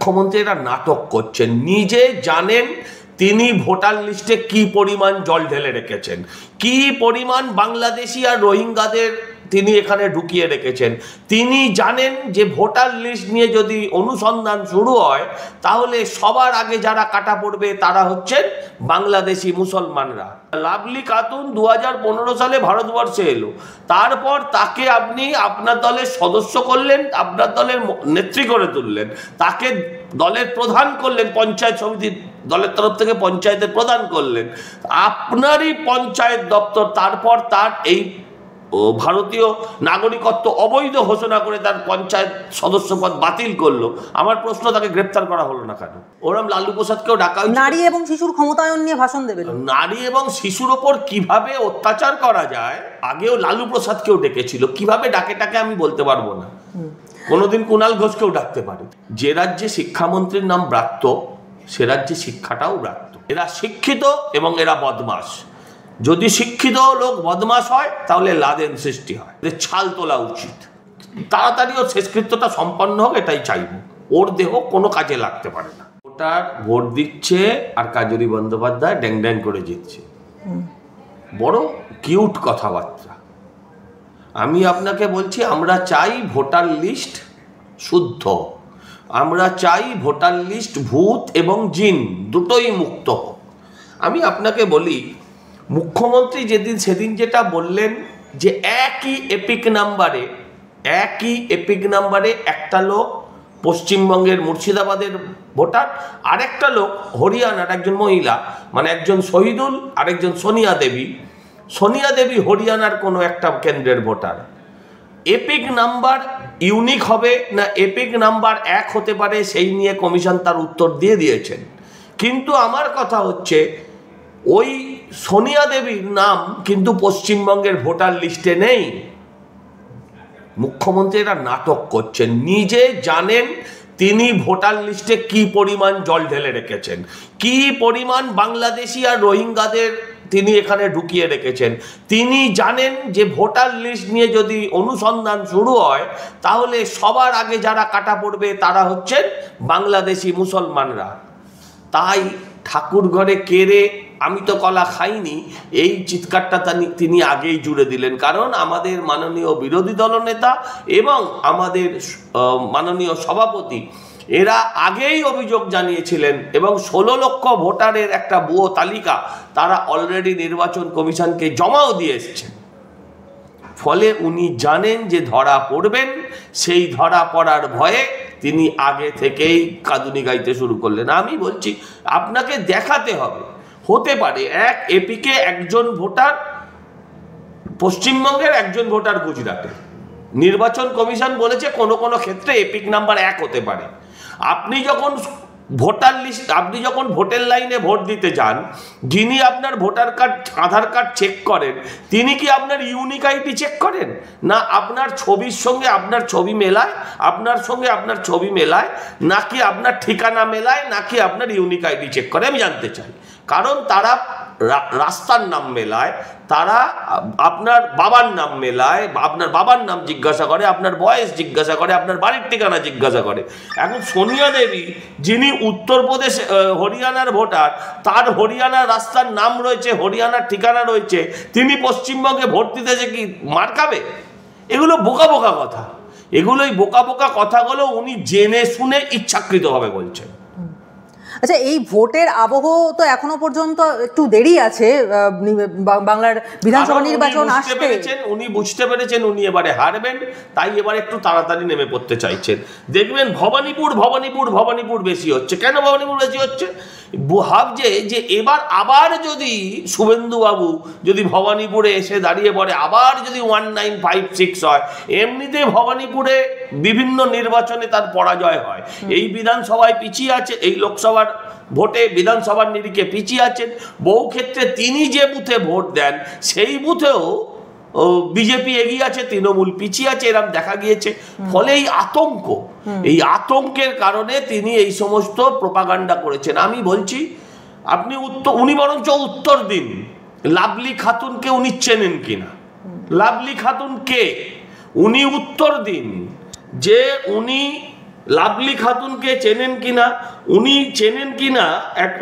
মুখ্যমন্ত্রীরা নাটক করছেন, নিজে জানেন তিনি ভোটার লিস্টে কি পরিমাণ জল ঢেলে রেখেছেন, কি পরিমাণ বাংলাদেশি আর রোহিঙ্গাদের তিনি এখানে ঢুকিয়ে রেখেছেন। তিনি জানেন যে ভোটার লিস্ট নিয়ে যদি অনুসন্ধান শুরু হয় তাহলে সবার আগে যারা কাটা পড়বে তারা হচ্ছেন বাংলাদেশি মুসলমানরা। লাভলি খাতুন 2015 সালে ভারতবর্ষে এলো, তারপর তাকে আপনি আপনার দলের সদস্য করলেন, আপনার দলের নেত্রী করে তুললেন, তাকে দলের প্রধান করলেন, পঞ্চায়েত সমিতির দলের তরফ থেকে পঞ্চায়েতের প্রধান করলেন, আপনারই পঞ্চায়েত দপ্তর তারপর তার এই ভারতীয় নাগরিকত্ব অবৈধ ঘোষণা করে তার পঞ্চায়েত সদস্য পদ বাতিল করলো। আমার প্রশ্ন, তাকে গ্রেপ্তার করা হলো না কেন? ওরম লালু প্রসাদকেও ডাকা হয়েছে নারী এবং শিশুর ক্ষমতায়ন নিয়ে ভাষণ দেবে। নারী এবং শিশুর ওপর কিভাবে অত্যাচার করা যায় আগেও লালু প্রসাদকেও ডেকেছিল, কিভাবে ডাকে আমি বলতে পারবো না, কোনোদিন কুণাল ঘোষকেও ডাকতে পারে। যে রাজ্যে শিক্ষামন্ত্রীর নাম ব্রাত্য সে রাজ্যে শিক্ষাটাও ব্রাত্য। এরা শিক্ষিত এবং এরা বদমাস। যদি শিক্ষিত লোক বদমাস হয় তাহলে লাদেন সৃষ্টি হয়, ছাল তোলা উচিত। তাড়াতাড়ি ওর শেষকৃত্যটা সম্পন্ন হোক এটাই চাইব, ওর দেহ কোনো কাজে লাগতে পারে না। ওটার ভোট দিচ্ছে আর কাজরি বন্দ্যোপাধ্যায় ড্যাং ড্যাং করে জিতছে, বড় কিউট কথাবার্তা। আমি আপনাকে বলছি, আমরা চাই ভোটার লিস্ট শুদ্ধ, আমরা চাই ভোটার লিস্ট ভূত এবং জিন দুটোই মুক্ত হোক। আমি আপনাকে বলি, মুখ্যমন্ত্রী সেদিন যেটা বললেন যে একই এপিক নাম্বারে একটা লোক পশ্চিমবঙ্গের মুর্শিদাবাদের ভোটার, আরেকটা লোক হরিয়ানার একজন মহিলা, মানে একজন শহীদুল আরেকজন সোনিয়া দেবী হরিয়ানার কোনো একটা কেন্দ্রের ভোটার। এপিক নাম্বার ইউনিক হবে না এপিক নাম্বার এক হতে পারে, সেই নিয়ে কমিশন তার উত্তর দিয়ে দিয়েছেন। কিন্তু আমার কথা হচ্ছে, ওই সোনিয়া দেবীর নাম কিন্তু পশ্চিমবঙ্গের ভোটার লিস্টে নেই। মুখ্যমন্ত্রীরা নাটক করছেন, নিজে জানেন তিনি ভোটার লিস্টে কি পরিমাণ জল ঢেলে রেখেছেন, কি পরিমাণ বাংলাদেশি আর রোহিঙ্গাদের তিনি এখানে ঢুকিয়ে রেখেছেন। তিনি জানেন যে ভোটার লিস্ট নিয়ে যদি অনুসন্ধান শুরু হয় তাহলে সবার আগে যারা কাটা পড়বে তারা হচ্ছেন বাংলাদেশি মুসলমানরা। তাই ঠাকুর ঘরে কেড়ে আমি তো কলা খাইনি, এই চিৎকারটা তিনি আগেই জুড়ে দিলেন। কারণ আমাদের মাননীয় বিরোধী দলনেতা এবং আমাদের মাননীয় সভাপতি এরা আগেই অভিযোগ জানিয়েছিলেন এবং 16 লক্ষ ভোটারের একটা ভুয়ো তালিকা তারা অলরেডি নির্বাচন কমিশনকে জমাও দিয়ে এসেছেন। ফলে উনি জানেন যে ধরা পড়বেন, সেই ধরা পড়ার ভয়ে তিনি আগে থেকেই কাঁদুনি গাইতে শুরু করলেন। আমি বলছি, আপনাকে দেখাতে হবে, হতে পারে এক এপিকে একজন ভোটার পশ্চিমবঙ্গের, একজন ভোটার গুজরাটের। নির্বাচন কমিশন বলেছে কোনো কোনো ক্ষেত্রে এপিক নাম্বার 1 হতে পারে। আপনি যখন ভোটের লাইনে ভোট দিতে যান, যিনি আপনার ভোটার কার্ড আধার কার্ড চেক করেন তিনি কি আপনার ইউনিক আইডি চেক করেন না আপনার ছবির সঙ্গে আপনার ছবি মেলায়, আপনার সঙ্গে আপনার ছবি মেলায়, নাকি আপনার ঠিকানা মেলায়, নাকি আপনার ইউনিক আইডি চেক করে? আমি জানতে চাই। কারণ তারা রাস্তার নাম মেলায়, তারা আপনার বাবার নাম মেলায়, আপনার বাবার নাম জিজ্ঞাসা করে, আপনার বয়স জিজ্ঞাসা করে, আপনার বাড়ির ঠিকানা জিজ্ঞাসা করে। এখন সোনিয়া দেবী যিনি উত্তরপ্রদেশ হরিয়ানার ভোটার, তার হরিয়ানার রাস্তার নাম রয়েছে, হরিয়ানার ঠিকানা রয়েছে, তিনি পশ্চিমবঙ্গে ভোট দিতে যে কি মার খাবে? এগুলো বোকা বোকা কথা। এগুলোই বোকা বোকা কথাগুলো উনি জেনে শুনে ইচ্ছাকৃতভাবে বলছেন। আচ্ছা, এই ভোটের আবহ তো এখনো পর্যন্ত একটু দেরি আছে, বাংলার বিধানসভা নির্বাচন আসতে। উনি বুঝতে পেরেছেন উনি এবারে হারবেন, তাই এবারে একটু তাড়াতাড়ি নেমে পড়তে চাইছেন। দেখবেন ভবানীপুর বেশি হচ্ছে। কেন ভবানীপুর বেশি হচ্ছে? ভাবছে যে এবার আবার যদি শুভেন্দুবাবু যদি ভবানীপুরে এসে দাঁড়িয়ে পড়ে, আবার যদি 1956 হয়, এমনিতে ভবানীপুরে বিভিন্ন নির্বাচনে তার পরাজয় হয়। এই বিধানসভায় পিছিয়ে আছে, এই লোকসভার ভোটে বিধানসভার নিরিখে পিছিয়ে আছেন। বহু ক্ষেত্রে তিনি যে বুথে ভোট দেন সেই বুথেও বিজেপি এগিয়ে আছে, তৃণমূল পিছিয়ে আছে, এরকম দেখা গিয়েছে। ফলে এই আতঙ্কের কারণে তিনি এই সমস্ত প্রোপাগান্ডা করেছেন। আমি বলছি, উনি বরঞ্চ উত্তর দিন লাভলি খাতুনকে উনি চেনেন কিনা। লাভলি খাতুন কে? উনি উত্তর দিন যে উনি লাভলি খাতুনকে চেনেন কিনা, উনি চেনেন কিনা এক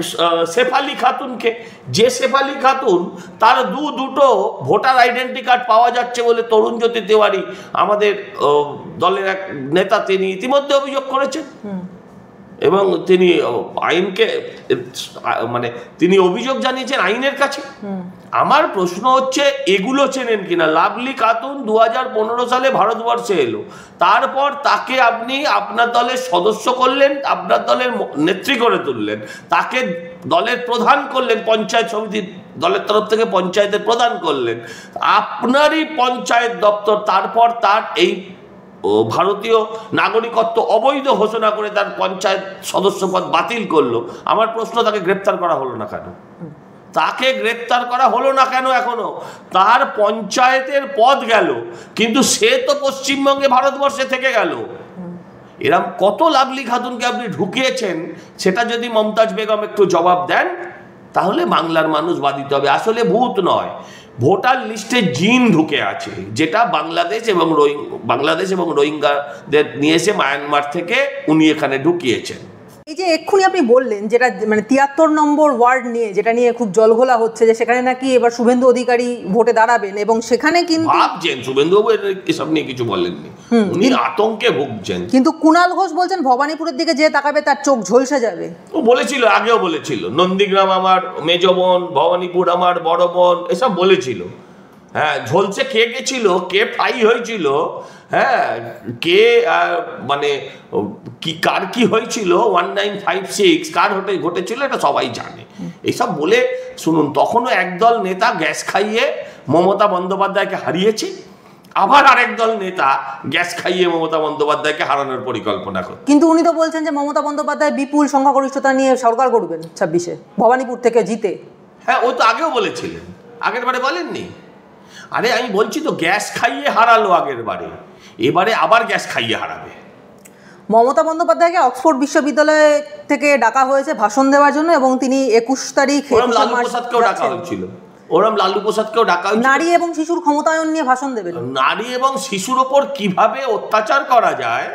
শেফালি খাতুনকে, যে শেফালি খাতুন তার দুটো ভোটার আইডেন্টি কার্ড পাওয়া যাচ্ছে বলে তরুণজ্যোতি তিওয়ারি আমাদের দলের এক নেতা তিনি ইতিমধ্যে অভিযোগ করেছেন, এবং তিনি আইনকে মানে তিনি অভিযোগ জানিয়েছেন আইনের কাছে। আমার প্রশ্ন হচ্ছে এগুলো চেনেন কিনা? লাভলি খাতুন 2015 সালে ভারতবর্ষে এলো, তারপর তাকে আপনি আপনার দলের সদস্য করলেন, আপনার দলের নেত্রী করে তুললেন, তাকে দলের প্রধান করলেন, পঞ্চায়েত সমিতির দলের তরফ থেকে পঞ্চায়েতের প্রধান করলেন, আপনারই পঞ্চায়েত দপ্তর তারপর তার এই ভারতীয় নাগরিকত্ব অবৈধ ঘোষণা করে তার পঞ্চায়েত সদস্য পদ বাতিল করলো। আমার প্রশ্ন, তাকে গ্রেপ্তার করা হলো না কেন? তাকে গ্রেপ্তার করা হলো না কেন এখনো? তার পঞ্চায়েতের পদ গেল, কিন্তু সে তো পশ্চিমবঙ্গে ভারতবর্ষে থেকে গেল। এরম কত লাভলি খাতুনকে আপনি ঢুকিয়েছেন, সেটা যদি মমতাজ বেগম একটু জবাব দেন তাহলে বাংলার মানুষ বাধিত হবে। আসলে ভূত নয়, ভোটার লিস্টে জিন ঢুকে আছে, যেটা বাংলাদেশ এবং রোহিঙ্গাদের নিয়ে এসে মায়ানমার থেকে উনি এখানে ঢুকিয়েছেন। এই যে এক্ষুনি আপনি বললেন, যেটা মানে 73 নম্বর ওয়ার্ড নিয়ে, যেটা নিয়ে খুব জলঘোলা হচ্ছে, যে সেখানে নাকি এবার শুভেন্দু অধিকারী ভোটে দাঁড়াবেন, এবং সেখানে কিন্তু ভাবছেন শুভেন্দুবাবু এসব নিয়ে কিছু বলেননি, উনি আতঙ্কে ভুগছেন। কিন্তু কুণাল ঘোষ বলছেন ভবানীপুরের দিকে যে তাকাবে তার চোখ ঝলসে যাবে। ও বলেছিল, আগেও বলেছিল, নন্দীগ্রাম আমার মেজ বোন, ভবানীপুর আমার বড় বোন, এসব বলেছিল। হ্যাঁ, ঝলসে কে গেছিল, কে ঠাই হয়েছিল, হ্যাঁ, কে মানে কি কার কি হয়েছিল, 1956 কার ঘটেছিল, এটা সবাই জানে। এইসব বলে শুনুন, তখনও একদল নেতা গ্যাস খাইয়ে মমতা বন্দ্যোপাধ্যায়কে হারিয়েছে, আবার আরেক দল নেতা গ্যাস খাইয়ে মমতা বন্দ্যোপাধ্যায়কে হারানোর পরিকল্পনা করে। কিন্তু উনি তো বলছেন যে মমতা বন্দ্যোপাধ্যায় বিপুল সংখ্যাগরিষ্ঠতা নিয়ে সরকার করবেন 26-এ ভবানীপুর থেকে জিতে। হ্যাঁ, ও তো আগেও বলেছিলেন, আগের বারে বলেননি? আরে আমি বলছি তো, গ্যাস খাইয়ে হারালো আগের বারে, এবারে আবার গ্যাস খাইয়ে হারাবে। মমতা বন্দ্যোপাধ্যায়কে অক্সফোর্ড বিশ্ববিদ্যালয় থেকে ডাকা হয়েছে ভাষণ দেওয়ার জন্য, এবং তিনি 21 তারিখ লালু প্রসাদকেও ডাকা হয়েছিল, লালু প্রসাদকেও ডাকা হয়েছিল, নারী এবং শিশুর ক্ষমতায়ন নিয়ে ভাষণ দেবেন। নারী এবং শিশুর ওপর কিভাবে অত্যাচার করা যায়,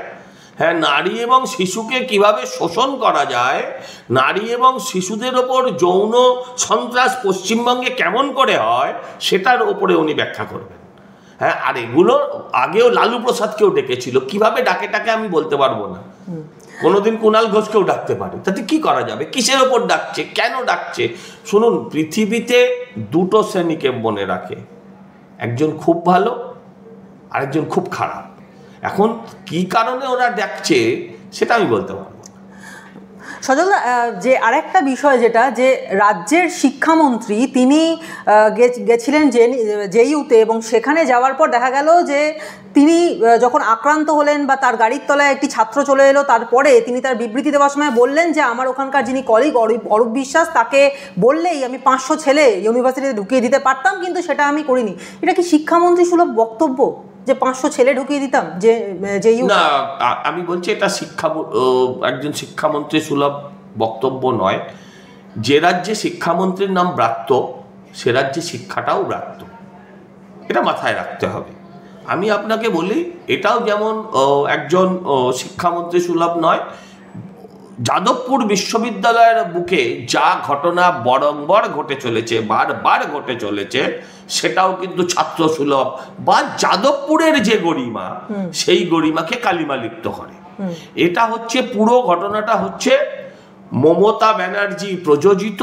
হ্যাঁ, নারী এবং শিশুকে কিভাবে শোষণ করা যায়, নারী এবং শিশুদের ওপর যৌন সন্ত্রাস পশ্চিমবঙ্গে কেমন করে হয়, সেটার ওপরে উনি ব্যাখ্যা করবেন। হ্যাঁ, আর এগুলো আগেও লালু প্রসাদকেও ডেকেছিল, কিভাবে ডাকে আমি বলতে পারবো না, কোনোদিন কুণাল ঘোষকেও ডাকতে পারে। তাতে কি করা যাবে, কিসের ওপর ডাকছে, কেন ডাকছে? শুনুন, পৃথিবীতে দুটো শ্রেণীকে মনে রাখে, একজন খুব ভালো, আরেকজন খুব খারাপ। এখন কি কারণে ওরা ডাকছে সেটা আমি বলতে পারবো। সজলদা, যে আরেকটা বিষয়, যেটা যে রাজ্যের শিক্ষামন্ত্রী তিনি গেছিলেন জেইউতে, এবং সেখানে যাওয়ার পর দেখা গেল যে তিনি যখন আক্রান্ত হলেন বা তার গাড়ির তলায় একটি ছাত্র চলে এলো, তারপরে তিনি তার বিবৃতি দেওয়ার সময় বললেন যে আমার ওখানকার যিনি কলিগ অরূপ বিশ্বাস, তাকে বললেই আমি 500 ছেলে ইউনিভার্সিটিতে ঢুকিয়ে দিতে পারতাম, কিন্তু সেটা আমি করিনি। এটা কি শিক্ষামন্ত্রী সুলভ বক্তব্য যে 500 ছেলে ঢুকিয়ে দিতাম? যে না, আমি বলছি এটা একজন শিক্ষামন্ত্রী সুলভ বক্তব্য নয়। যে রাজ্যে শিক্ষামন্ত্রীর নাম ব্রাত্য, সে রাজ্যে শিক্ষাটাও ব্রাত্য, এটা মাথায় রাখতে হবে। আমি আপনাকে বলি, এটাও যেমন একজন শিক্ষামন্ত্রী সুলভ নয়, যাদবপুর বিশ্ববিদ্যালয়ের বুকে যা ঘটনা বরংবার ঘটে চলেছে, বারবার ঘটে চলেছে, সেটাও কিন্তু ছাত্র সুলভ বা যাদবপুরের যে গরিমা, সেই গরিমাকে কালিমা লিপ্ত করে। এটা হচ্ছে, পুরো ঘটনাটা হচ্ছে মমতা ব্যানার্জি প্রযোজিত,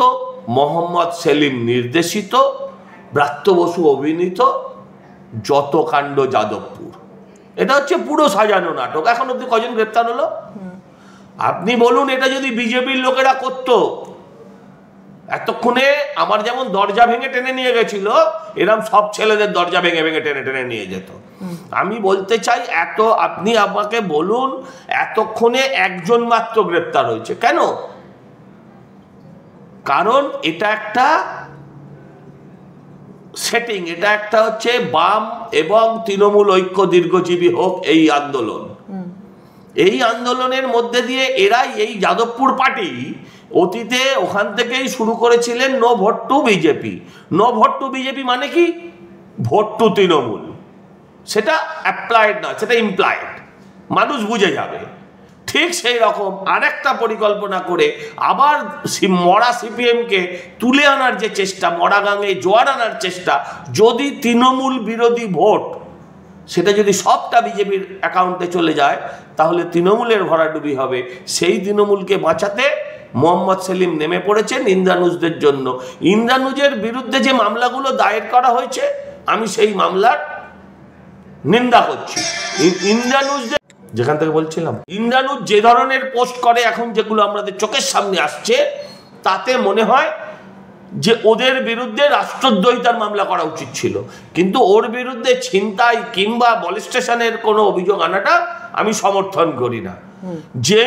মোহাম্মদ সেলিম নির্দেশিত, ব্রাত্য বসু অভিনীত যত কাণ্ড যাদবপুর। এটা হচ্ছে পুরো সাজানো নাটক। এখন অব্দি কজন গ্রেপ্তার হলো আপনি বলুন? এটা যদি বিজেপির লোকেরা করতো, এতক্ষণে আমার যেমন দরজা ভেঙে টেনে নিয়ে গেছিল, এরকম সব ছেলেদের দরজা ভেঙে ভেঙে টেনে টেনে নিয়ে যেত। আমি বলতে চাই, আপনি আমাকে বলুন, এতক্ষণে একজন মাত্র গ্রেপ্তার হয়েছে কেন? কারণ এটা একটা সেটিং, এটা একটা হচ্ছে বাম এবং তৃণমূল ঐক্য দীর্ঘজীবী হোক এই আন্দোলন। এই আন্দোলনের মধ্যে দিয়ে এরাই, এই যাদবপুর পার্টি অতীতে ওখান থেকেই শুরু করেছিলেন no vote to BJP. No vote to BJP মানে কি? Vote to Trinamool. সেটা অ্যাপ্লাইড না, সেটা ইমপ্লাইড, মানুষ বুঝে যাবে। ঠিক সেই রকম আরেকটা পরিকল্পনা করে আবার মরা সিপিএমকে তুলে আনার যে চেষ্টা, মরা গাঙে জোয়ার আনার চেষ্টা, যদি তৃণমূল বিরোধী ভোট সেটা যদি সবটা বিজেপির অ্যাকাউন্টে চলে যায় তাহলে তৃণমূলের ভরাডুবি হবে। সেই তৃণমূলকে বাঁচাতে মোহাম্মদ সেলিম নেমে পড়েছেন ইন্দ্রানুজদের জন্য। ইন্দ্রানুজের বিরুদ্ধে যে মামলাগুলো দায়ের করা হয়েছে আমি সেই মামলার নিন্দা করছি। ইন্দ্রানুজদের, যেখান থেকে বলছিলাম, ইন্দ্রানুজ যে ধরনের পোস্ট করে এখন, যেগুলো আমাদের চোখের সামনে আসছে, তাতে মনে হয় যে ওদের বিরুদ্ধে রাষ্ট্রদ্রোহিতার মামলা করা উচিত ছিল, কিন্তু ওর বিরুদ্ধে ছিনতাই কিংবা মলেস্টেশনের কোনো অভিযোগ আনাটা আমি সমর্থন করি না। যে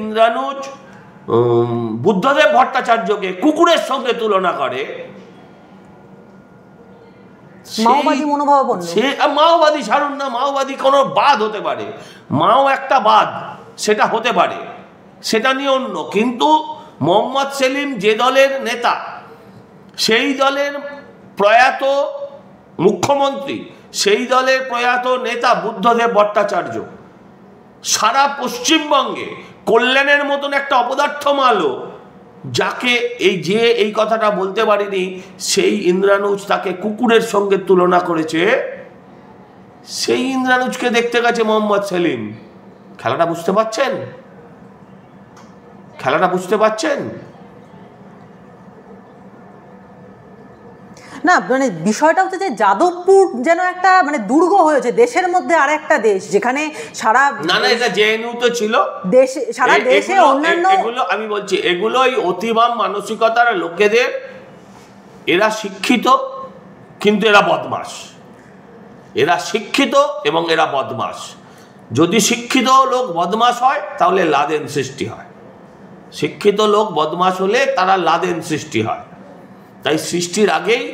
ইন্দ্রানুজ বুদ্ধদেব ভট্টাচার্যকে কুকুরের সঙ্গে তুলনা করে, মাওবাদী মনোভাবাপন্ন, সে মাওবাদী ছাড়ুন না, মাওবাদী কোনো বাদ হতে পারে, মাও একটা বাদ, সেটা হতে পারে, সেটা নিয়ে অন্য। কিন্তু মোহাম্মদ সেলিম যে দলের নেতা, সেই দলের প্রয়াত মুখ্যমন্ত্রী, সেই দলের প্রয়াত নেতা বুদ্ধদেব ভট্টাচার্য সারা পশ্চিমবঙ্গে কল্যাণের মতন একটা অপদার্থ মালো, যাকে এই কথাটা বলতে পারিনি, সেই ইন্দ্রানুজ তাকে কুকুরের সঙ্গে তুলনা করেছে। সেই ইন্দ্রানুজকে দেখতে গেছে মোহাম্মদ সেলিম। খেলাটা বুঝতে পারছেন? না, মানে বিষয়টা হচ্ছে যে যাদবপুর যেন একটা মানে দুর্গ হয়েছে দেশের মধ্যে, আর একটা দেশ যেখানে সারা এটা জেএনইউ তো ছিল, সারা দেশে অন্যান্য, এগুলো আমি বলছি, এগুলোই অতিবাম মানসিকতার লোকেদের। এরা শিক্ষিত কিন্তু এরা বদমাশ, এরা শিক্ষিত এবং এরা বদমাশ। যদি শিক্ষিত লোক বদমাশ হয় তাহলে লাদেন সৃষ্টি হয়, শিক্ষিত লোক বদমাশ হলে তারা লাদেন সৃষ্টি হয়। তাই সৃষ্টির আগেই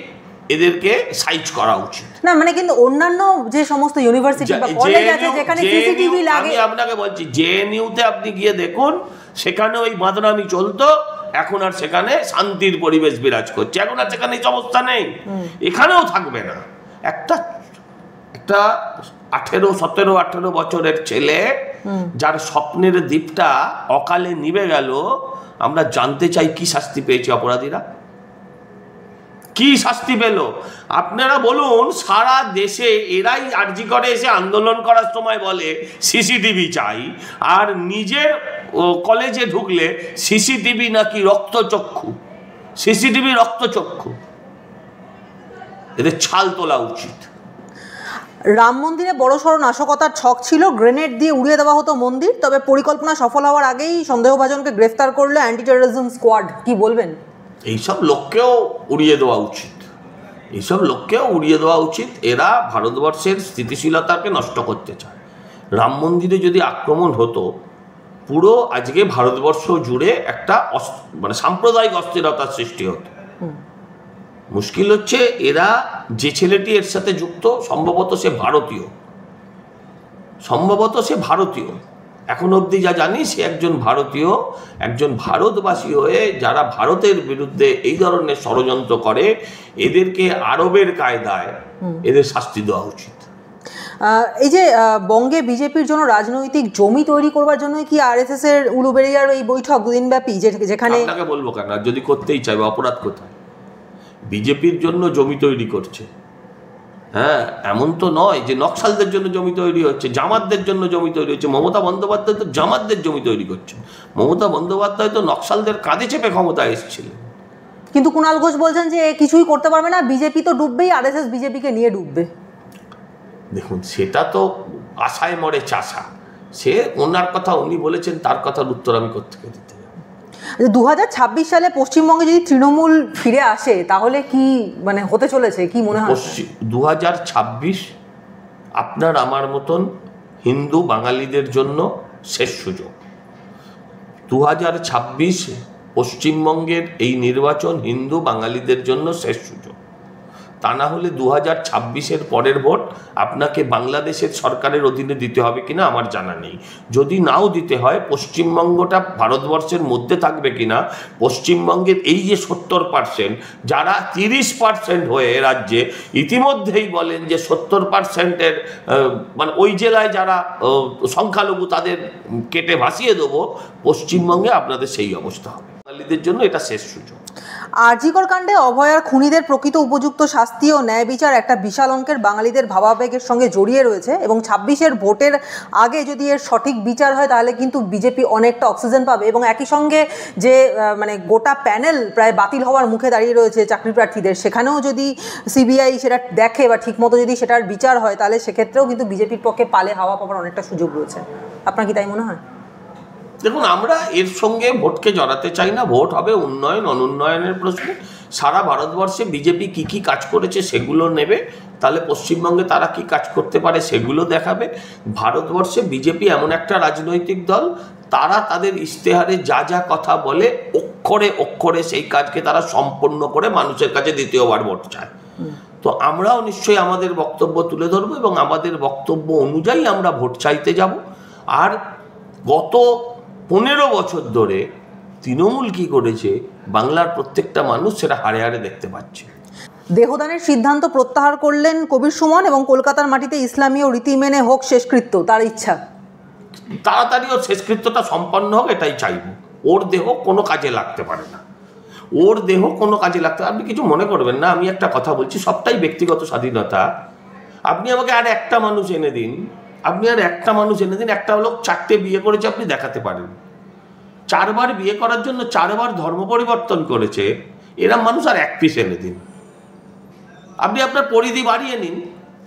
এদেরকে সাইজ করা উচিত। না মানে কিন্তু অন্যান্য যে সমস্ত ইউনিভার্সিটি বা কলেজ আছে যেখানে সিসিটিভি লাগে, আমি আপনাকে বলছি, জেএনইউতে আপনি গিয়ে দেখুন, সেখানে ওই মাদনামি চলতো, এখন আর সেখানে শান্তির পরিবেশ বিরাজ করছে, এখন আর সেখানে সমস্যা নেই, এখানেও থাকবে না। একটা 17-18 বছরের ছেলে যার স্বপ্নের দ্বীপটা অকালে নিভে গেল, আমরা জানতে চাই কি শাস্তি পেয়েছে অপরাধীরা, কি শাস্তি পেল? আপনারা বলুন, সারা দেশে এরাই আরজি করে এসে আন্দোলন করার সময় বলে সিসিটিভি চাই, আর নিজের কলেজে ঢুকলে সিসিটিভি নাকি রক্তচক্ষু, সিসিটিভি রক্তচক্ষু। এদের ছাল তোলা উচিত। রাম মন্দিরে বড়সড় নাশকতার ছক ছিল, গ্রেনেড দিয়ে উড়িয়ে দেওয়া হতো মন্দির, তবে পরিকল্পনা সফল হওয়ার আগেই সন্দেহভাজনকে গ্রেফতার করলো অ্যান্টি টেররিজম স্কোয়াড। কি বলবেন? এইসব লোককেও উড়িয়ে দেওয়া উচিত, এইসব লোককেও উড়িয়ে দেওয়া উচিত। এরা ভারতবর্ষের স্থিতিশীলতাকে নষ্ট করতে চায়। রাম মন্দিরে যদি আক্রমণ হতো, পুরো আজকে ভারতবর্ষ জুড়ে একটা মানে সাম্প্রদায়িক অস্থিরতার সৃষ্টি হতো। মুশকিল হচ্ছে এরা, যে ছেলেটি এর সাথে যুক্ত, সম্ভবত সে ভারতীয়, এখন অবধি যা জানি সে একজন ভারতীয়, একজন ভারতবাসী হয়ে যারা ভারতের বিরুদ্ধে এই ধরনের ষড়যন্ত্র করে, এদেরকে আরবের কায়দায় এদের শাস্তি দেওয়া উচিত। এই যে বঙ্গে বিজেপির জন্য রাজনৈতিক জমি তৈরি করবার জন্য কি আরএসএস এর উলুবেড়িয়ার এই বৈঠক দুদিনব্যাপী, যেখানে, আপনাকে বলবো কেন, যদি করতেই চাইবে, অপরাধ কোথায়? বিজেপির জন্য জমি তৈরি করছে, হ্যাঁ, এমন তো নয় যে নকশালদের জন্য জমি তৈরি হচ্ছে, জামাতদের জন্য জমি তৈরি হচ্ছে। মমতা বন্দ্যোপাধ্যায় তো জামাতদের জমি তৈরি করছে, মমতা বন্দ্যোপাধ্যায় তো নকশালদের কাঁধে চেপে ক্ষমতায় এসেছিলেন। কিন্তু কুণাল ঘোষ বলছেন যে কিছুই করতে পারবে না, বিজেপি তো ডুববেই, আরএসএস বিজেপিকে নিয়ে ডুববে। দেখুন, সেটা তো আশায় মরে চাষা, সে ওনার কথা উনি বলেছেন, তার কথার উত্তর আমি কোত্থেকে দিতে? 2026 সালে পশ্চিমবঙ্গে যদি তৃণমূল ফিরে আসে তাহলে কি মানে হতে চলেছে, কি মনে হয়? 2026 আপনার আমার মতন হিন্দু বাঙালিদের জন্য শেষ সুযোগ। 2026 পশ্চিমবঙ্গের এই নির্বাচন হিন্দু বাঙালিদের জন্য শেষ সুযোগ। তা না হলে 2026-এর পরের ভোট আপনাকে বাংলাদেশের সরকারের অধীনে দিতে হবে কিনা আমার জানা নেই। যদি নাও দিতে হয়, পশ্চিমবঙ্গটা ভারতবর্ষের মধ্যে থাকবে কিনা, পশ্চিমবঙ্গের এই যে 70%, যারা 30% হয়ে রাজ্যে ইতিমধ্যেই বলেন যে 70%-এর মানে ওই জেলায় যারা সংখ্যালঘু তাদের কেটে ভাসিয়ে দেবো, পশ্চিমবঙ্গে আপনাদের সেই অবস্থা হবে। বাঙালিদের জন্য এটা শেষ সুযোগ। আরজিকর কাণ্ডে অভয়ার খুনিদের প্রকৃত উপযুক্ত শাস্তি ও ন্যায় বিচার একটা বিশাল অঙ্কের বাঙালিদের ভাবাবেগের সঙ্গে জড়িয়ে রয়েছে, এবং 26-এর ভোটের আগে যদি এর সঠিক বিচার হয় তাহলে কিন্তু বিজেপি অনেকটা অক্সিজেন পাবে। এবং একই সঙ্গে যে মানে গোটা প্যানেল প্রায় বাতিল হওয়ার মুখে দাঁড়িয়ে রয়েছে চাকরি প্রার্থীদের, সেখানেও যদি সিবিআই সেটা দেখে বা ঠিকমতো যদি সেটার বিচার হয়, তাহলে সেক্ষেত্রেও কিন্তু বিজেপির পক্ষে পালে হাওয়া পাওয়ার অনেকটা সুযোগ রয়েছে। আপনার কি তাই মনে হয়? দেখুন, আমরা এর সঙ্গে ভোটকে জড়াতে চাই না। ভোট হবে উন্নয়ন অনুন্নয়নের প্রশ্নে। সারা ভারতবর্ষে বিজেপি কি কি কাজ করেছে সেগুলো নেবে, তাহলে পশ্চিমবঙ্গে তারা কি কাজ করতে পারে সেগুলো দেখাবে। ভারতবর্ষে বিজেপি এমন একটা রাজনৈতিক দল, তারা তাদের ইশতেহারে যা যা কথা বলে অক্ষরে অক্ষরে সেই কাজকে তারা সম্পন্ন করে মানুষের কাছে দ্বিতীয়বার ভোট চায়। তো আমরাও নিশ্চয়ই আমাদের বক্তব্য তুলে ধরবো এবং আমাদের বক্তব্য অনুযায়ী আমরা ভোট চাইতে যাব। আর গত 15 বছর ধরে তৃণমূল কি করেছে বাংলার প্রত্যেকটা মানুষ সেটা হাড়ে হাড়ে দেখতে পাচ্ছে। দেহদানের সিদ্ধান্ত প্রত্যাহার করলেন কবির সুমন, এবং কলকাতার মাটিতে ইসলামীয় রীতি মেনে হোক শেষকৃত্য, তার ইচ্ছা। তাড়াতাড়ি ওর শেষকৃত্যটা সম্পন্ন হোক এটাই চাইব। ওর দেহ কোনো কাজে লাগতে পারে না, ওর দেহ কোনো কাজে লাগতে, আপনি কিছু মনে করবেন না, আমি একটা কথা বলছি, সবটাই ব্যক্তিগত স্বাধীনতা। আপনি আমাকে আর একটা মানুষ এনে দিন, একটা লোক 4টে বিয়ে করেছে আপনি দেখাতে পারেন, 4বার বিয়ে করার জন্য 4বার ধর্ম পরিবর্তন করেছে, এরম মানুষ আর এক পিস এনে দিন। আপনি আপনার পরিধি বাড়িয়ে নিন,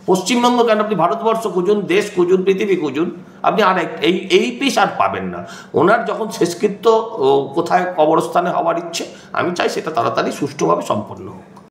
পশ্চিমবঙ্গ কেন, আপনি ভারতবর্ষ খুঁজুন, দেশ খুঁজুন, পৃথিবী খুঁজুন, আপনি আর এই পিস আর পাবেন না। ওনার যখন শেষকৃত্য কোথায় কবরস্থানে হওয়ার ইচ্ছে, আমি চাই সেটা তাড়াতাড়ি সুষ্ঠুভাবে সম্পন্ন হোক।